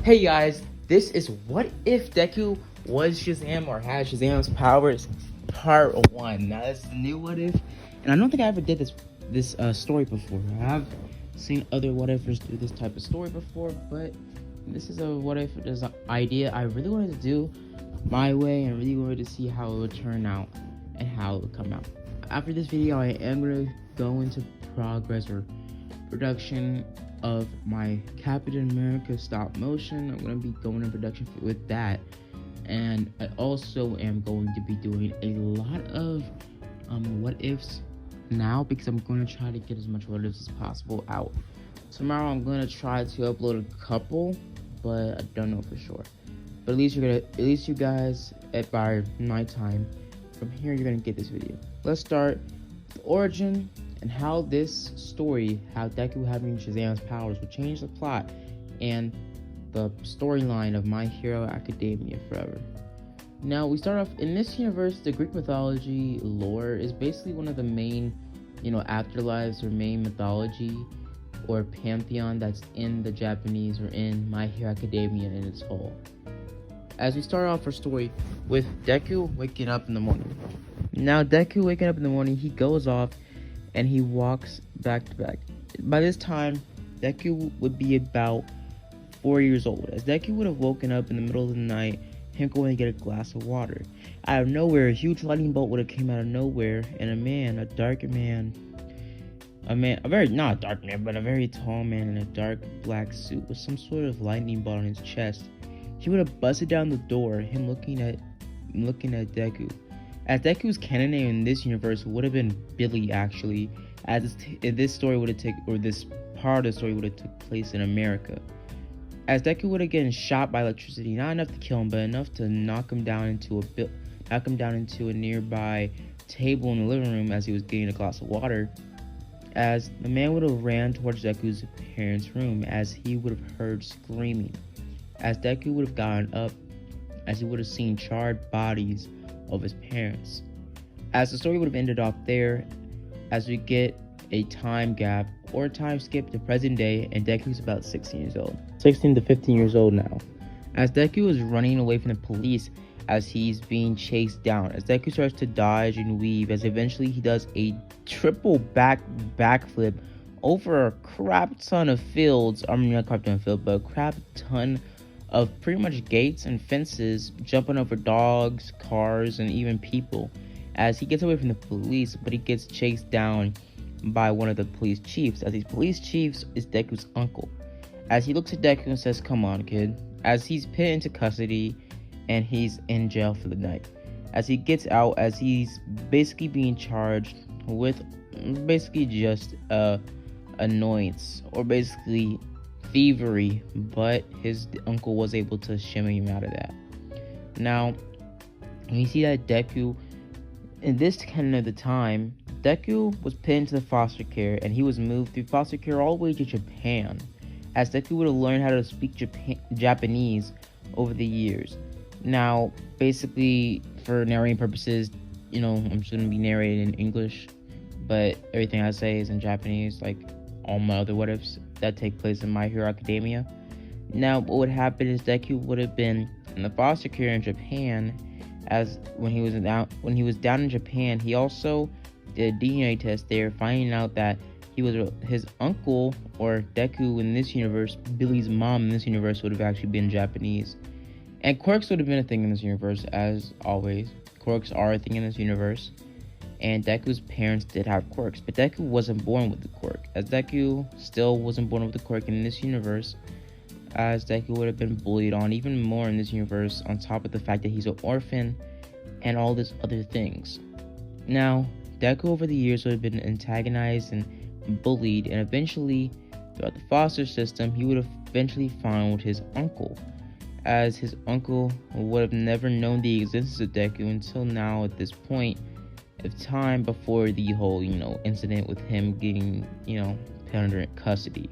Hey guys, this is What If Deku was Shazam or had Shazam's powers, part 1. Now this is the new What If, and I don't think I ever did this story before. I have seen other What Ifers do this type of story before, but this is a What If idea I really wanted to do my way and really wanted to see how it would turn out and how it would come out. After this video, I am going to go into progress or production of my Captain America stop motion. I'm going to be going in production with that, and I also am going to be doing a lot of what ifs now, because I'm going to try to get as much what ifs as possible out. Tomorrow I'm going to try to upload a couple, but I don't know for sure. But at least you guys by nighttime from here you're gonna get this video. Let's start the origin and how this story, how Deku having Shazam's powers will change the plot and the storyline of My Hero Academia forever. Now we start off in this universe. The Greek mythology lore is basically one of the main, afterlives or main mythology or pantheon that's in the Japanese or in My Hero Academia in its whole. As we start off our story with Deku waking up in the morning. Now Deku waking up in the morning, he goes off and he walks back to back. By this time, Deku would be about 4 years old, as Deku would have woken up in the middle of the night, him going to get a glass of water. Out of nowhere, a huge lightning bolt would have came out of nowhere, and a very tall man in a dark black suit with some sort of lightning bolt on his chest. He would have busted down the door, him looking at Deku. As Deku's canon name in this universe would have been Billy, actually, as this story would have this part of the story would have took place in America. As Deku would have gotten shot by electricity, not enough to kill him, but enough to knock him down into a nearby table in the living room as he was getting a glass of water. As the man would have ran towards Deku's parents' room, as he would have heard screaming. As Deku would have gotten up, as he would have seen charred bodies of his parents. As the story would have ended off there, as we get a time gap or a time skip to present day, and Deku's about 16 to 15 years old now. As Deku is running away from the police, as he's being chased down, as Deku starts to dodge and weave, as eventually he does a triple backflip over a crap ton of fields. I mean, not a crap ton of field, but a crap ton of pretty much gates and fences, jumping over dogs, cars, and even people, as he gets away from the police, but he gets chased down by one of the police chiefs, as these police chiefs is Deku's uncle. As he looks at Deku and says, "Come on, kid," as he's put into custody and he's in jail for the night. As he gets out, as he's basically being charged with basically just annoyance or basically thievery, but his uncle was able to shimmy him out of that. Now, when you see that Deku, in this canon of the time, Deku was put into the foster care, and he was moved through foster care all the way to Japan, as Deku would have learned how to speak Japanese over the years. Now, basically, for narrating purposes, I'm just going to be narrated in English, but everything I say is in Japanese, like all my other what ifs that take place in My Hero Academia. Now, what would happen is Deku would have been in the foster care in Japan, as when he was down in Japan, he also did a DNA test there, finding out that his uncle, or Deku in this universe, Billy's mom in this universe, would have actually been Japanese. And quirks would have been a thing in this universe, as always. Quirks are a thing in this universe. And Deku's parents did have quirks, but Deku wasn't born with the quirk, as Deku still wasn't born with the quirk in this universe, as Deku would have been bullied on even more in this universe, on top of the fact that he's an orphan and all these other things. Now, Deku over the years would have been antagonized and bullied, and eventually, throughout the foster system, he would have eventually found his uncle, as his uncle would have never known the existence of Deku until now, at this point of time, before the whole, incident with him getting, put under custody.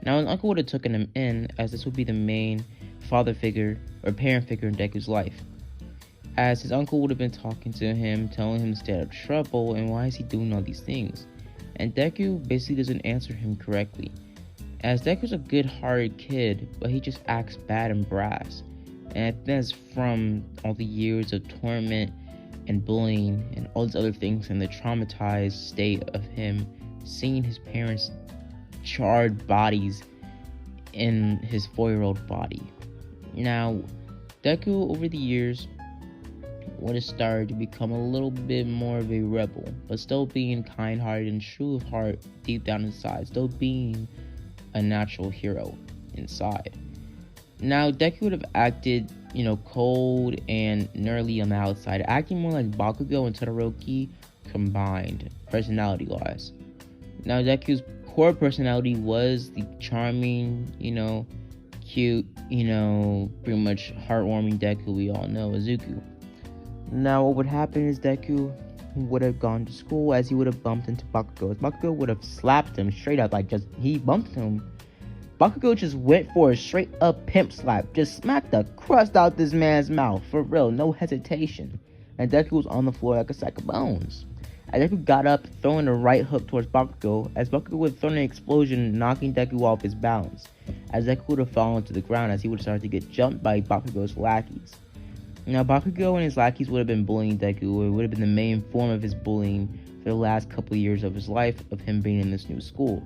Now, his uncle would have taken him in, as this would be the main father figure or parent figure in Deku's life, as his uncle would have been talking to him, telling him to stay out of trouble and why is he doing all these things, and Deku basically doesn't answer him correctly, as Deku's a good-hearted kid, but he just acts bad and brass. And I think that's from all the years of torment and bullying and all these other things, and the traumatized state of him seeing his parents' charred bodies in his 4-year-old body. Now, Deku over the years would have started to become a little bit more of a rebel, but still being kind-hearted and true of heart deep down inside, still being a natural hero inside. Now, Deku would have acted, cold and nerdy on the outside, acting more like Bakugo and Todoroki combined, personality-wise. Now, Deku's core personality was the charming, cute, pretty much heartwarming Deku we all know, Izuku. Now, what would happen is Deku would have gone to school as he would have bumped into Bakugo. Bakugo would have slapped him straight up, he bumped him. Bakugo just went for a straight up pimp slap, just smacked the crust out this man's mouth, for real, no hesitation. And Deku was on the floor like a sack of bones. As Deku got up, throwing a right hook towards Bakugo, as Bakugo would have thrown an explosion, knocking Deku off his balance. As Deku would have fallen to the ground as he would have started to get jumped by Bakugo's lackeys. Now, Bakugo and his lackeys would have been bullying Deku, or it would have been the main form of his bullying for the last couple of years of his life of him being in this new school.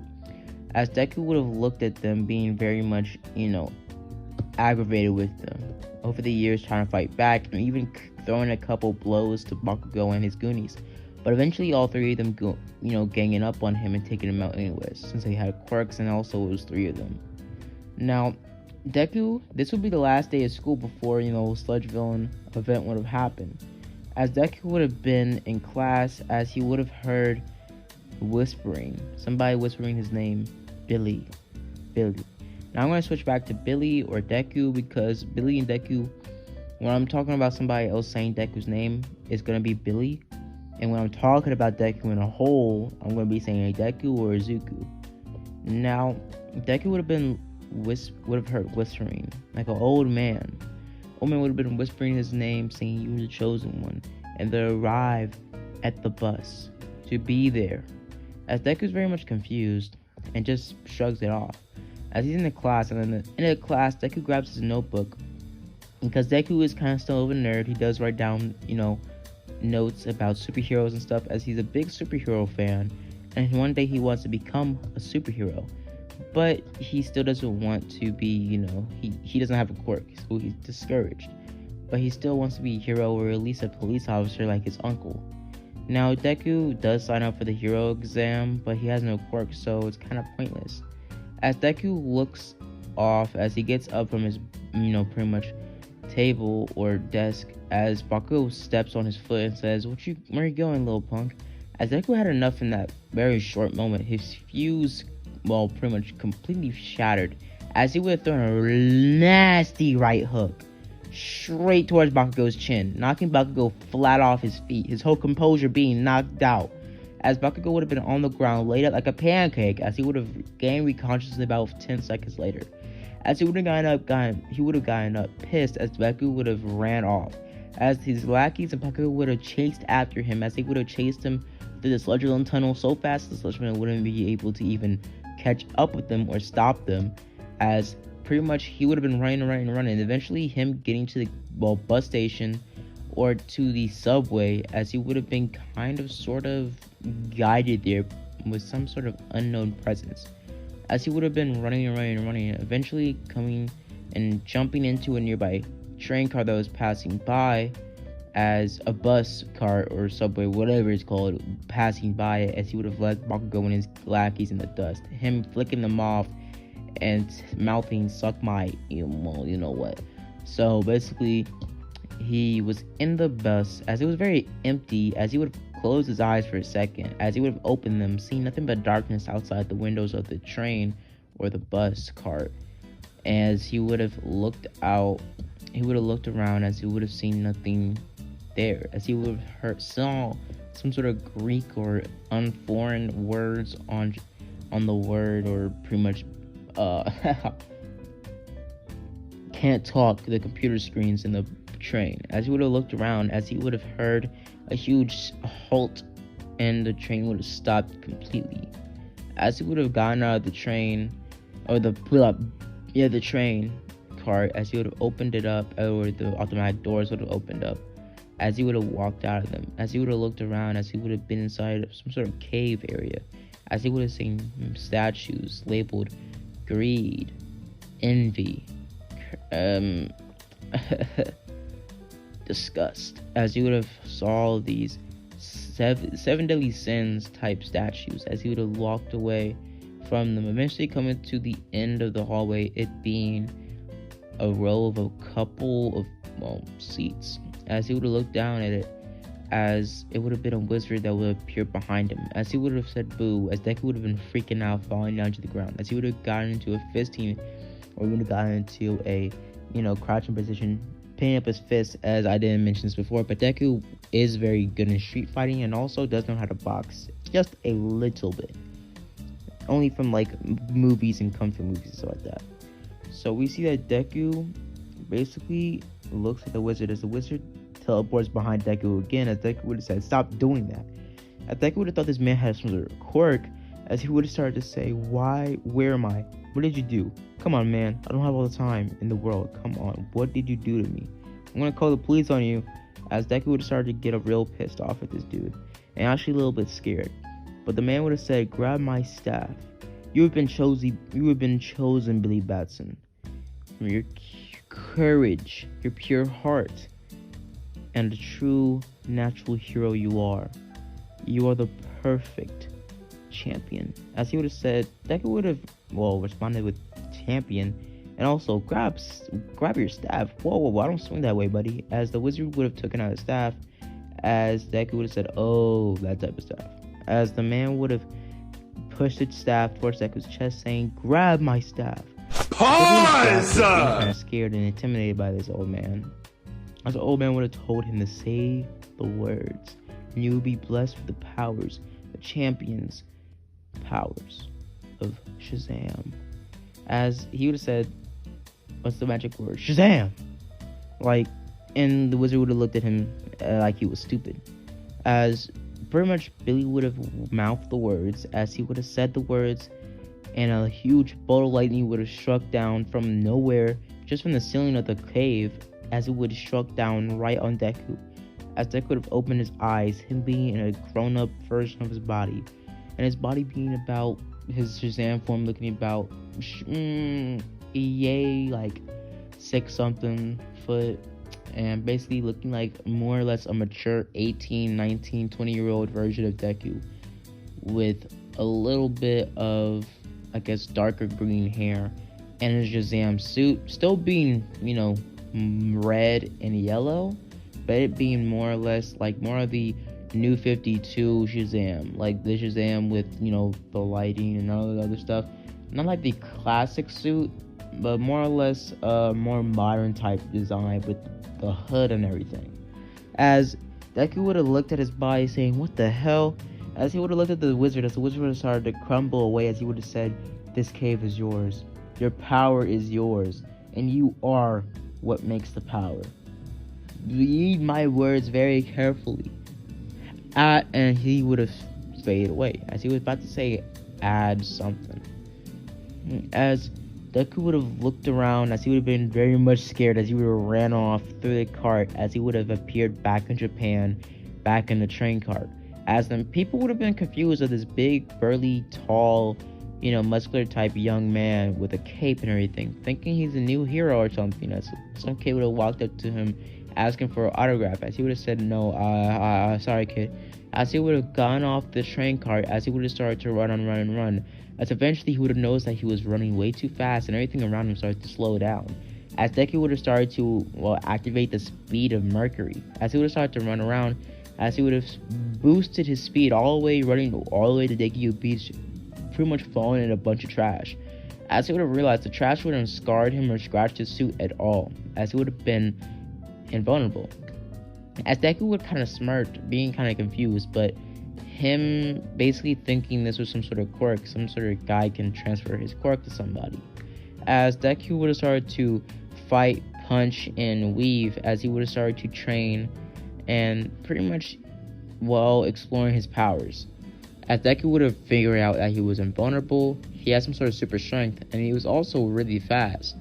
As Deku would have looked at them being very much, aggravated with them over the years, trying to fight back and even throwing a couple blows to Bakugo and his goonies. But eventually all three of them ganging up on him and taking him out anyways, since they had quirks and also it was 3 of them. Now, Deku, this would be the last day of school before, Sludge Villain event would have happened. As Deku would have been in class, as he would have heard whispering, somebody whispering his name, Billy. Now I'm going to switch back to Billy or Deku, because Billy and Deku, when I'm talking about somebody else saying Deku's name, it's going to be Billy. And when I'm talking about Deku in a whole, I'm going to be saying Deku or Izuku. Now, Deku would have heard whispering, like an old man. Old man would have been whispering his name, saying you were the chosen one, and they arrive at the bus to be there. As Deku's very much confused and just shrugs it off. As he's in the class, and in the class, Deku grabs his notebook. Because Deku is kind of still of a nerd, he does write down, notes about superheroes and stuff, as he's a big superhero fan. And one day he wants to become a superhero. But he still doesn't want to be, he doesn't have a quirk, so he's discouraged. But he still wants to be a hero, or at least a police officer like his uncle. Now, Deku does sign up for the hero exam, but he has no quirk, so it's kind of pointless. As Deku looks off, as he gets up from his, pretty much table or desk, as Bakugo steps on his foot and says, where are you going, little punk? As Deku had enough in that very short moment, his fuse, pretty much completely shattered, as he would have thrown a nasty right hook straight towards Bakugo's chin, knocking Bakugo flat off his feet, his whole composure being knocked out, as Bakugo would have been on the ground, laid out like a pancake, as he would have gained consciousness about 10 seconds later. As he would have gotten up pissed, as Deku would have ran off, as his lackeys and Bakugo would have chased after him, as they would have chased him through the Sludge Villain tunnel so fast the Sludge Villain wouldn't be able to even catch up with them or stop them, as pretty much he would have been running. Eventually him getting to the bus station or to the subway, as he would have been kind of sort of guided there with some sort of unknown presence, as he would have been running, eventually coming and jumping into a nearby train car that was passing by, as a bus car or subway, whatever it's called, passing by, as he would have left Bakugo and his lackeys in the dust, him flicking them off and mouthing, suck my, you know what. So basically, he was in the bus, as it was very empty, as he would have closed his eyes for a second, as he would have opened them, seeing nothing but darkness outside the windows of the train or the bus cart. As he would have looked out, he would have looked around, as he would have seen nothing there, as he would have saw some sort of Greek or unforeign words on the word, or pretty much can't talk, the computer screens in the train. As he would have looked around, as he would have heard a huge halt, and the train would have stopped completely. As he would have gotten out of the train, or the train cart, as he would have opened it up, or the automatic doors would have opened up, as he would have walked out of them, as he would have looked around, as he would have been inside some sort of cave area, as he would have seen statues labeled greed, envy, disgust, as he would have saw these seven deadly sins type statues, as he would have walked away from them, eventually coming to the end of the hallway, it being a row of a couple of seats, as he would have looked down at it, as it would have been a wizard that would appear behind him, as he would have said boo, as Deku would have been freaking out, falling down to the ground, as he would have gotten into a fisting, or would have gotten into a crouching position, pinning up his fist, as I didn't mention this before, but Deku is very good in street fighting and also does know how to box just a little bit, only from like movies and kung fu movies and stuff like that. So we see that Deku basically looks at the wizard, as the wizard teleports behind Deku again, as Deku would have said, stop doing that. As Deku would have thought this man had some sort of quirk, as he would have started to say, where am I? What did you do? Come on, man. I don't have all the time in the world. Come on. What did you do to me? I'm going to call the police on you. As Deku would have started to get real pissed off at this dude, and actually a little bit scared. But the man would have said, grab my staff. You have been chosen, Billy Batson. From your courage, your pure heart, and the true natural hero you are. You are the perfect champion. As he would have said, Deku would have responded with champion, and also grab your staff. Whoa, I don't swing that way, buddy. As the wizard would have taken out his staff, as Deku would have said, oh, that type of staff. As the man would have pushed its staff towards Deku's chest, saying, grab my staff. Pause! Kind of scared and intimidated by this old man. As the old man would have told him to say the words, and you will be blessed with the powers, the champion's powers of Shazam. As he would have said, what's the magic word? Shazam! And the wizard would have looked at him like he was stupid. As pretty much Billy would have mouthed the words, as he would have said the words, and a huge bolt of lightning would have struck down from nowhere, just from the ceiling of the cave, as it would have struck down right on Deku. As Deku would have opened his eyes, him being in a grown-up version of his body, and his body being about his Shazam form, looking about like 6-something foot, and basically looking like more or less a mature 18, 19, 20-year-old version of Deku, with a little bit of, I guess, darker green hair, and his Shazam suit still being, red and yellow, but it being more or less like more of the New 52 Shazam, like the Shazam with, the lighting and all the other stuff. Not like the classic suit, but more or less more modern type design with the hood and everything. As Deku would have looked at his body saying, what the hell? As he would have looked at the wizard, as the wizard would have started to crumble away, as he would have said, this cave is yours. Your power is yours, and you are what makes the power. Read my words very carefully. And he would have faded away, as he was about to say, add something. As Deku would have looked around, as he would have been very much scared, as he would have ran off through the cart, as he would have appeared back in Japan, back in the train cart. As the people would have been confused of this big, burly, tall, muscular type young man with a cape and everything, thinking he's a new hero or something. As some kid would have walked up to him asking for an autograph, as he would have said, no, sorry kid. As he would have gone off the train cart, as he would have started to run, as eventually he would have noticed that he was running way too fast and everything around him started to slow down. As Deku would have started to, activate the speed of Mercury, as he would have started to run around, as he would have boosted his speed all the way, running all the way to Deku Beach, pretty much falling in a bunch of trash. As he would have realized the trash wouldn't have scarred him or scratched his suit at all, as he would have been invulnerable. As Deku would kind of smirked, being kind of confused, but him basically thinking this was some sort of quirk, some sort of guy can transfer his quirk to somebody. As Deku would have started to fight, punch, and weave, as he would have started to train and pretty much, exploring his powers. As Deku would have figured out that he was invulnerable, he had some sort of super strength, and he was also really fast.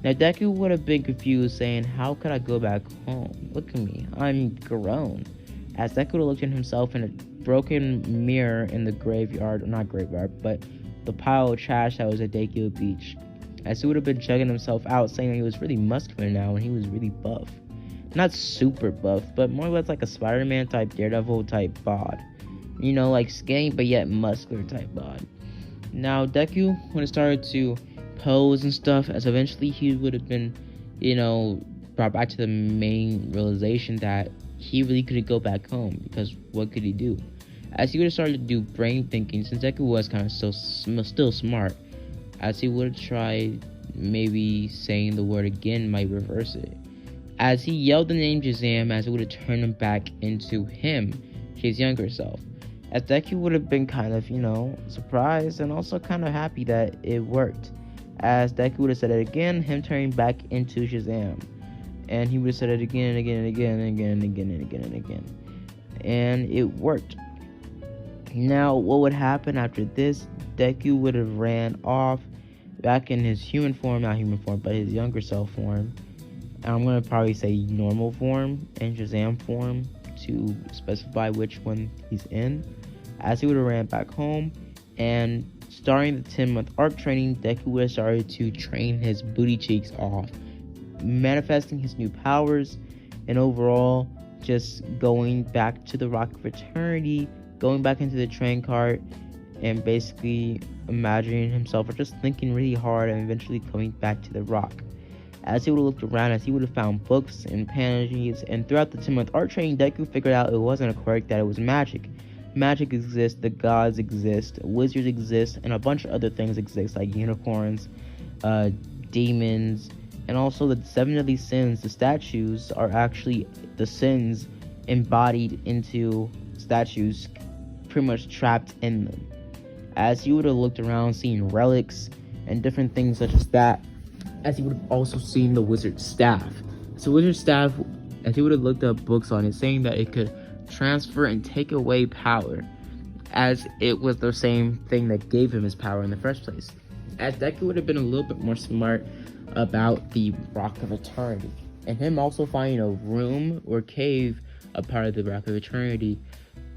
Now Deku would have been confused, saying, "How could I go back home? Look at me, I'm grown." As Deku would have looked at himself in a broken mirror in the graveyard, not graveyard, but the pile of trash that was at Deku Beach. As he would have been checking himself out, saying that he was really muscular now and he was really buff. Not super buff, but more or less like a Spider-Man type, Daredevil type bod. You know, like skinny but yet muscular type bod. Now Deku would have started to pose and stuff, as eventually he would have been, brought back to the main realization that he really couldn't go back home, because what could he do? As he would have started to do brain thinking, since Deku was kind of still smart, as he would have tried maybe saying the word again might reverse it. As he yelled the name Shazam, as it would have turned him back into him, his younger self. As Deku would have been kind of, surprised and also kind of happy that it worked. As Deku would have said it again, him turning back into Shazam. And he would have said it again and again and again and again and again and again and again. And it worked. Now, what would happen after this? Deku would have ran off back in his human form, not human form, but his younger self form. And I'm going to probably say normal form and Shazam form to specify which one he's in. As he would have ran back home, and starting the 10-month arc training, Deku would have started to train his booty cheeks off, manifesting his new powers, and overall just going back to the Rock of Eternity, going back into the train cart, and basically imagining himself or just thinking really hard and eventually coming back to the Rock. As he would have looked around, as he would have found books and panties, and throughout the 10-month art training, Deku figured out it wasn't a quirk, that it was magic. Magic exists, the gods exist, wizards exist, and a bunch of other things exist, like unicorns, demons, and also the 7 deadly sins. The statues are actually the sins embodied into statues, pretty much trapped in them. As he would have looked around, seeing relics and different things such as that, as he would have also seen the wizard staff. So wizard staff, as he would have looked up books on it, saying that it could transfer and take away power, as it was the same thing that gave him his power in the first place. As Deku would have been a little bit more smart about the Rock of Eternity, and him also finding a room or cave, a part of the Rock of Eternity,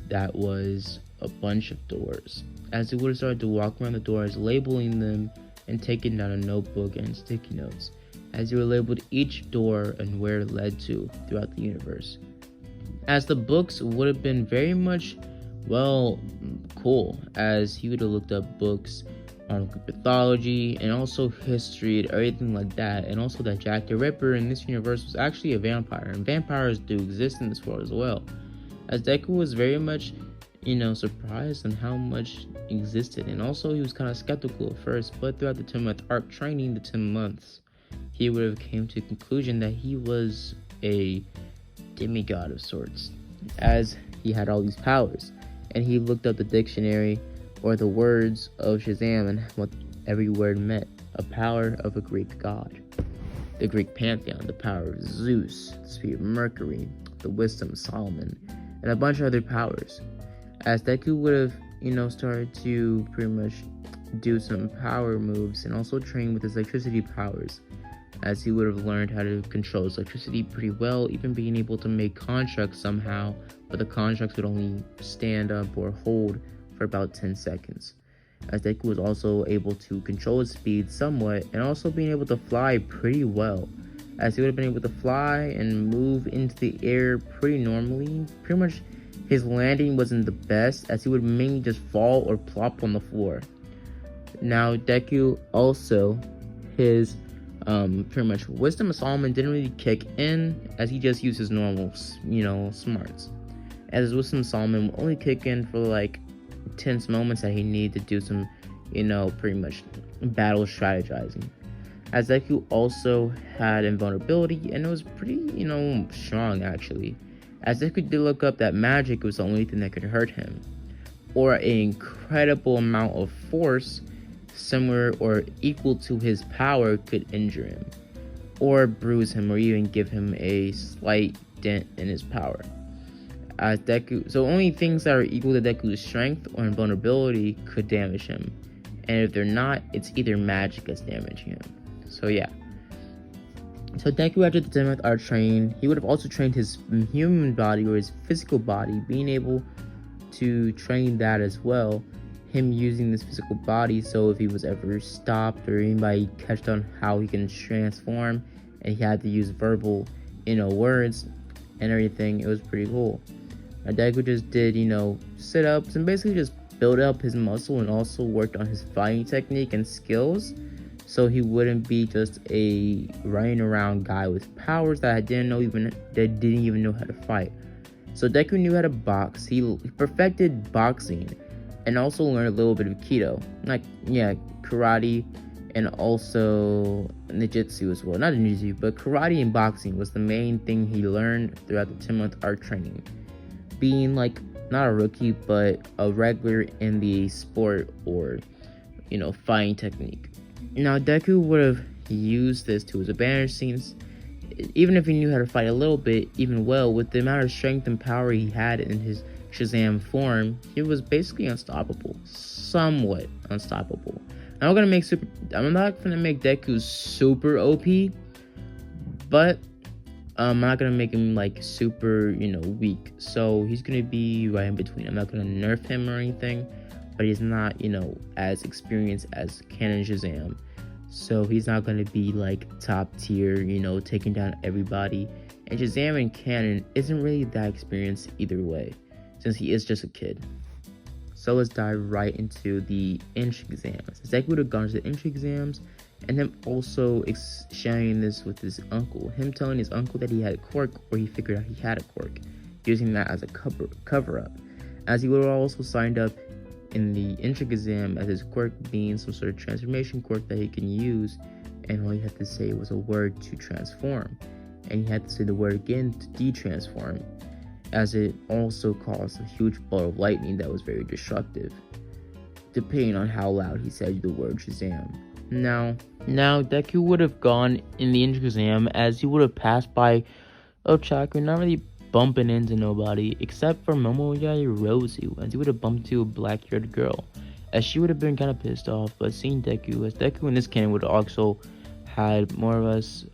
that was a bunch of doors. As he would have started to walk around the doors, labeling them and taking down a notebook and sticky notes, as he would have labeled each door and where it led to throughout the universe. As the books would have been very much, cool, as he would have looked up books on mythology and also history and everything like that, and also that Jack the Ripper in this universe was actually a vampire, and vampires do exist in this world as well. As Deku was very much, surprised on how much existed, and also he was kind of skeptical at first, but throughout the 10-month arc training, the 10 months, he would have came to the conclusion that he was a demigod of sorts, as he had all these powers. And he looked up the dictionary or the words of Shazam and what every word meant. A power of a Greek god, the Greek pantheon, the power of Zeus, the speed of Mercury, the wisdom of Solomon, and a bunch of other powers. As Deku would have, started to pretty much do some power moves and also train with his electricity powers, as he would have learned how to control his electricity pretty well, even being able to make constructs somehow, but the constructs would only stand up or hold for about 10 seconds. As Deku was also able to control his speed somewhat, and also being able to fly pretty well, as he would have been able to fly and move into the air pretty normally. Pretty much his landing wasn't the best, as he would mainly just fall or plop on the floor. Now Deku also, his pretty much wisdom of Solomon didn't really kick in, as he just used his normal, smarts. As his wisdom of Solomon would only kick in for like tense moments that he needed to do some, pretty much battle strategizing. As Deku also had invulnerability, and it was pretty, strong actually. As Deku did look up that magic was the only thing that could hurt him, or an incredible amount of force similar or equal to his power could injure him, or bruise him, or even give him a slight dent in his power. as Deku. So only things that are equal to Deku's strength or invulnerability could damage him, and if they're not, it's either magic that's damaging him. So yeah. So Deku, after the 10th art training, he would have also trained his human body or his physical body, being able to train that as well. Him using this physical body, so if he was ever stopped or anybody catched on how he can transform, and he had to use verbal, words and everything, it was pretty cool. Now Deku just did, sit-ups and basically just built up his muscle and also worked on his fighting technique and skills, so he wouldn't be just a running around guy with powers that didn't even know how to fight. So Deku knew how to box. He perfected boxing and also learned a little bit of Aikido, karate and also ninjutsu as well. Not ninjutsu, but karate and boxing was the main thing he learned throughout the 10-month art training. Being not a rookie, but a regular in the sport or, fighting technique. Now Deku would have used this to his advantage, since even if he knew how to fight a little bit, even well, with the amount of strength and power he had in his Shazam form, he was basically unstoppable. Somewhat unstoppable. I'm not gonna make Deku super OP, but I'm not gonna make him super, weak. So he's gonna be right in between. I'm not gonna nerf him or anything, but he's not, as experienced as Canon Shazam. So he's not gonna be top tier, taking down everybody. And Shazam and Canon isn't really that experienced either way, since he is just a kid. So let's dive right into the entry exams. Deku would have gone to the entry exams, and him also sharing this with his uncle. Him telling his uncle that he had a quirk, or he figured out he had a quirk, using that as a cover-up. As he would have also signed up in the entry exam as his quirk being some sort of transformation quirk that he can use, and all he had to say was a word to transform, and he had to say the word again to de-transform, as it also caused a huge bolt of lightning that was very destructive, depending on how loud he said the word Shazam. Now Deku would have gone in the entry exam, as he would have passed by Ochako, not really bumping into nobody except for Momoyai Rosu, as he would have bumped into a black-haired girl, as she would have been kind of pissed off. But seeing Deku, as Deku in this canon would have also had more or less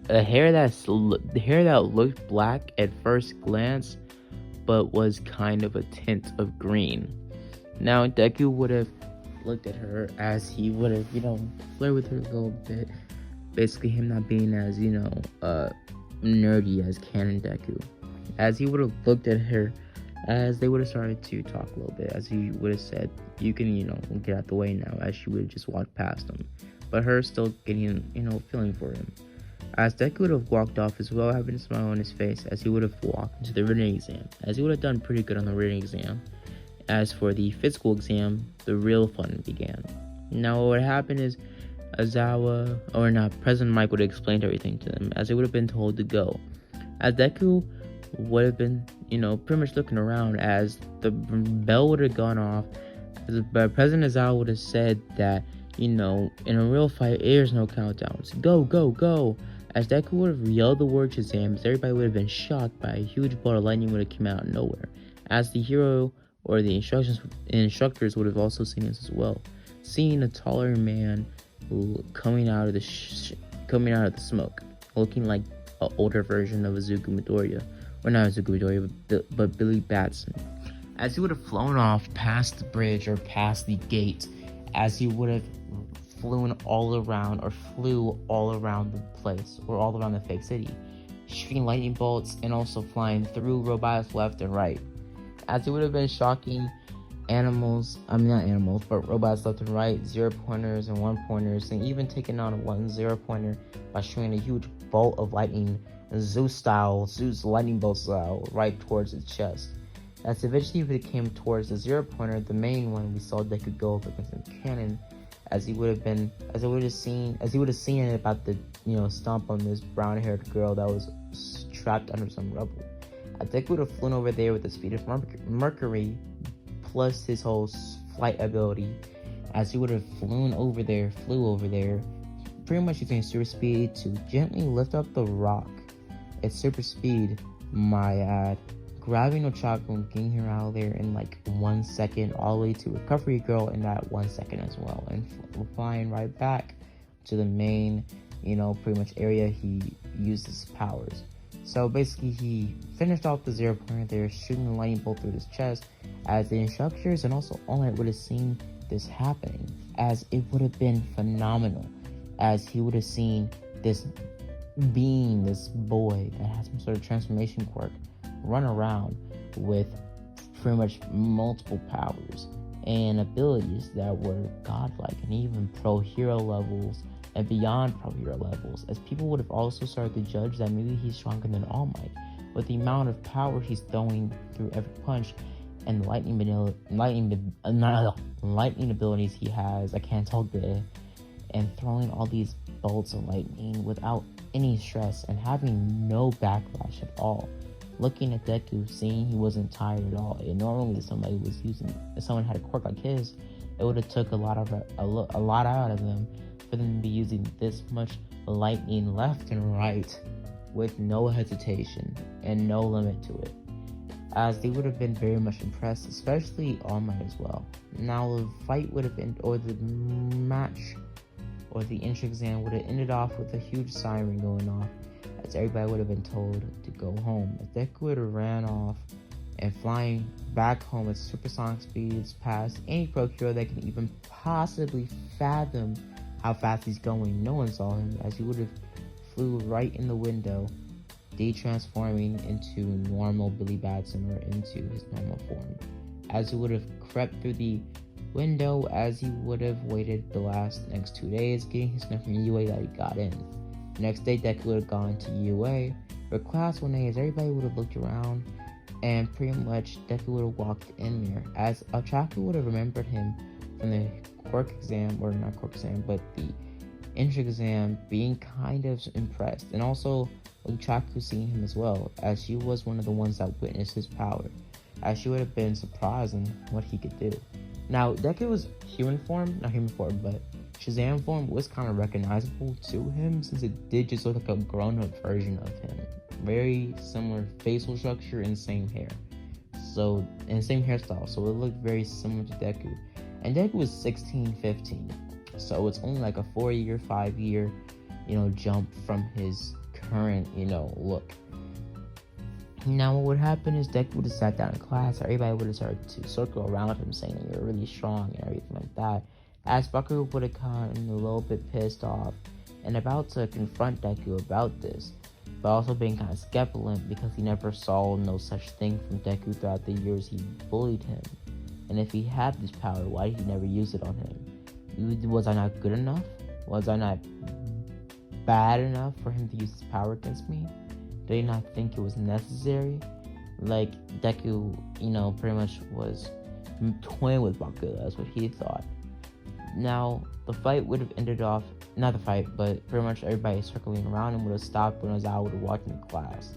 the hair that looked black at first glance, but was kind of a tint of green. Now Deku would have looked at her, as he would have, flirted with her a little bit. Basically him not being as, nerdy as Canon Deku. As he would have looked at her, as they would have started to talk a little bit, as he would have said, you can, get out the way now, as she would have just walked past him. But her still getting, feeling for him. As Deku would have walked off as well, having a smile on his face, as he would have walked into the written exam, as he would have done pretty good on the written exam. As for the physical exam, the real fun began. Now what happened is, President Mike would have explained everything to them, as they would have been told to go. As Deku would have been, pretty much looking around, as the bell would have gone off, President Aizawa would have said that, in a real fight, there's no countdowns. Go, go, go! As Deku would have yelled the word Shazam, as everybody would have been shocked by a huge bolt of lightning would have come out of nowhere. As the hero or the instructors would have also seen this as well, seeing a taller man coming out of the smoke, looking like an older version of Izuku Midoriya, or not Izuku Midoriya, but Billy Batson. As he would have flown off past the bridge or past the gate, as he would have flew all around the place, or all around the fake city, shooting lightning bolts and also flying through robots left and right. As he would have been shocking robots left and right, 0-pointers and 1-pointers, and even taking on one 0-pointer by shooting a huge bolt of lightning, Zeus lightning bolt style, right towards its chest. As eventually it came towards the 0-pointer, the main one, we saw Deku go up against the cannon, as he would have seen it about to, stomp on this brown-haired girl that was trapped under some rubble. Deku would have flown over there with the speed of Mercury, plus his whole flight ability, as he would have flew over there, pretty much using super speed to gently lift up the rock at super speed My ad. Grabbing Ochako and getting her out of there in like 1 second, all the way to Recovery Girl in that 1 second as well, and flying right back to the main, pretty much area he used his powers. So basically, he finished off the 0 point there, shooting a lightning bolt through his chest, as the instructors and also All Might would have seen this happening, as it would have been phenomenal, as he would have seen this being, this boy that has some sort of transformation quirk, run around with pretty much multiple powers and abilities that were godlike and even pro hero levels and beyond pro hero levels, as people would have also started to judge that maybe he's stronger than All Might with the amount of power he's throwing through every punch and the lightning abilities he has. I can't talk there. And throwing all these bolts of lightning without any stress and having no backlash at all. Looking at Deku, seeing he wasn't tired at all. And normally, if someone had a quirk like his, it would have took a lot out of them for them to be using this much lightning left and right with no hesitation and no limit to it, as they would have been very much impressed, especially All Might as well. Now the fight would have been, or the match, or the intro exam would have ended off with a huge siren going off, as everybody would have been told to go home. As Deku would have ran off and flying back home at supersonic speeds past any pro hero that can even possibly fathom how fast he's going. No one saw him, as he would have flew right in the window, de-transforming into normal Billy Batson, or into his normal form, as he would have crept through the window, as he would have waited the next 2 days, getting his stuff from UA that he got in. The next day, Deku would have gone to UA for class 1A, as everybody would have looked around, and pretty much Deku would have walked in there, as Ochako would have remembered him from the quirk exam, or not quirk exam, but the intro exam, being kind of impressed, and also Ochako seeing him as well, as she was one of the ones that witnessed his power, as she would have been surprised in what he could do. Now, Deku was not human form, but Shazam form was kind of recognizable to him, since it did just look like a grown-up version of him. Very similar facial structure and same hair. And same hairstyle, so it looked very similar to Deku. And Deku was 16, 15. So it's only like a 4-year, 5-year, jump from his current, look. Now what would happen is Deku would have sat down in class, everybody would have started to circle around him saying that you're really strong and everything like that, as Baku would have gotten a little bit pissed off and about to confront Deku about this, but also being kind of skeptical because he never saw no such thing from Deku throughout the years he bullied him. And if he had this power, why did he never use it on him? Was I not good enough? Was I not bad enough for him to use his power against me? Did he not think it was necessary? Like, Deku, pretty much was toying with Baku. That's what he thought. Now, the fight would have ended off, not the fight, but pretty much everybody circling around him would have stopped when Ozawa would have walked into class.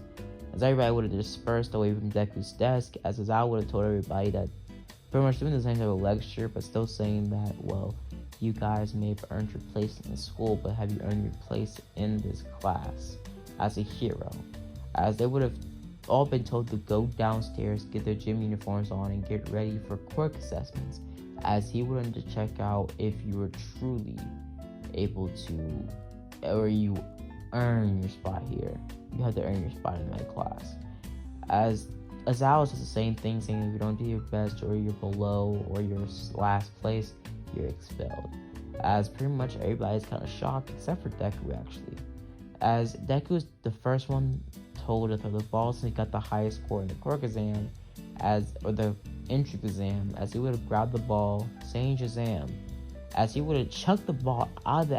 As everybody would have dispersed away from Deku's desk, as Ozawa would have told everybody that, pretty much doing the same type of lecture, but still saying that, well, you guys may have earned your place in the school, but have you earned your place in this class as a hero? As they would have all been told to go downstairs, get their gym uniforms on, and get ready for quirk assessments, as he wanted to check out if you were truly able to, or you earn your spot here. You have to earn your spot in that class. As Ozawa says the same thing, saying if you don't do your best, or you're below, or you're last place, you're expelled. As pretty much everybody's kind of shocked, except for Deku actually. As Deku is the first one told to throw the ball, since he got the highest score in the quirk exam, or the entry exam, as he would have grabbed the ball, saying Shazam, as he would have chucked the ball out of the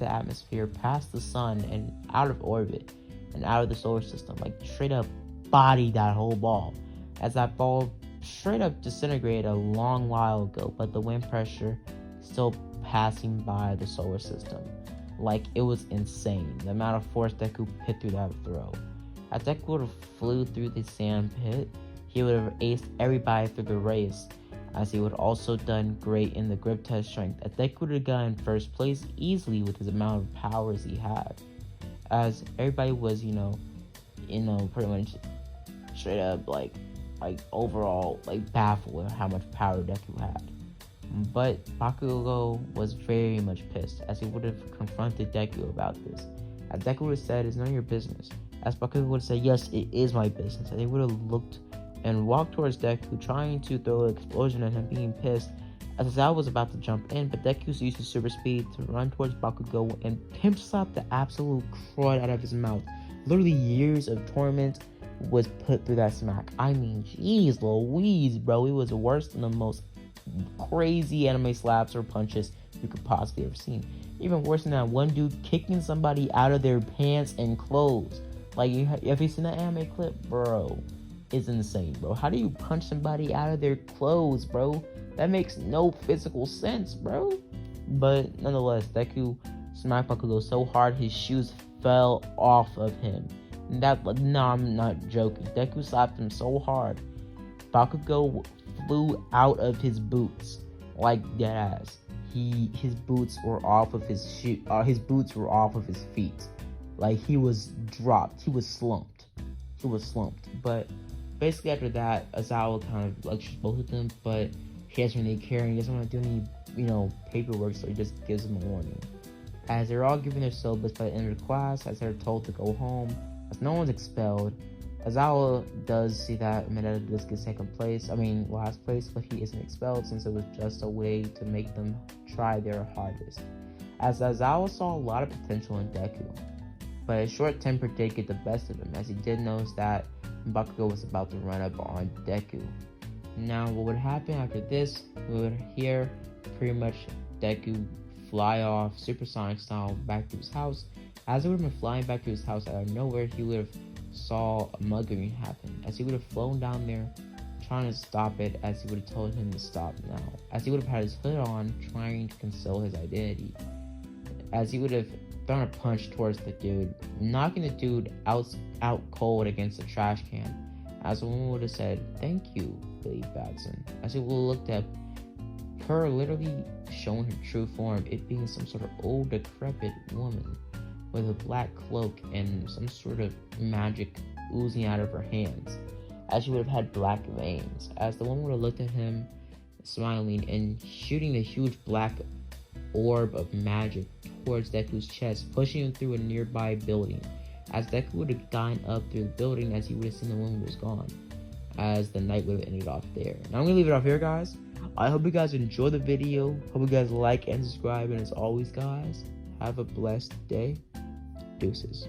atmosphere, past the sun and out of orbit and out of the solar system, like straight up bodied that whole ball, as that ball straight up disintegrated a long while ago, but the wind pressure still passing by the solar system. Like, it was insane, the amount of force Deku put through that throw. As Deku would have flew through the sand pit, he would have aced everybody through the race, as he would also done great in the grip test strength, as Deku would have gotten first place easily with his amount of powers he had. As everybody was, pretty much straight up overall baffled at how much power Deku had. But Bakugo was very much pissed, as he would have confronted Deku about this. As Deku would have said, "It's none of your business." As Bakugo would have said, "Yes, it is my business." And they would have looked and walked towards Deku, trying to throw an explosion at him, being pissed. As Azawa was about to jump in, but Deku used his super speed to run towards Bakugo and pimp slap the absolute crud out of his mouth. Literally years of torment was put through that smack. I mean, jeez Louise, bro. It was worse than the most crazy anime slaps or punches you could possibly ever seen. Even worse than that one dude kicking somebody out of their pants and clothes. Like, have you seen that anime clip? Bro, it's insane, bro. How do you punch somebody out of their clothes, bro? That makes no physical sense, bro. But nonetheless, Deku smacked Bakugo so hard his shoes fell off of him. No, I'm not joking. Deku slapped him so hard, Bakugo flew out of his boots, like deadass. His boots were off of his boots were off of his feet. Like, he was dropped. He was slumped. But basically after that, Azawa kind of lectures both of them, but he doesn't really care, and he doesn't want to do any, paperwork, so he just gives them a warning. As they're all given their syllabus by the end of the class, as they're told to go home, as no one's expelled, Azawa does see that Mineta does get last place, but he isn't expelled since it was just a way to make them try their hardest. As Azawa saw a lot of potential in Deku, but his short temper did get the best of him, as he did notice that Bakugo was about to run up on Deku. Now, what would happen after this? We would hear pretty much Deku fly off supersonic style back to his house. As he would have been flying back to his house, out of nowhere, he would have saw a mugging happen, as he would have flown down there trying to stop it, as he would have told him to stop now, as he would have had his hood on trying to conceal his identity, as he would have thrown a punch towards the dude, knocking the dude out cold against a trash can, as the woman would have said, "Thank you, Billy Batson," as he would have looked at her, literally showing her true form, it being some sort of old decrepit woman with a black cloak and some sort of magic oozing out of her hands, as she would have had black veins, as the woman would have looked at him smiling and shooting the huge black orb of magic towards Deku's chest, pushing him through a nearby building, as Deku would have gone up through the building, as he would have seen the woman was gone, as the night would have ended off there. Now I'm gonna leave it off here, guys. I hope you guys enjoy the video, hope you guys like and subscribe, and as always, guys, have a blessed day. Deuces.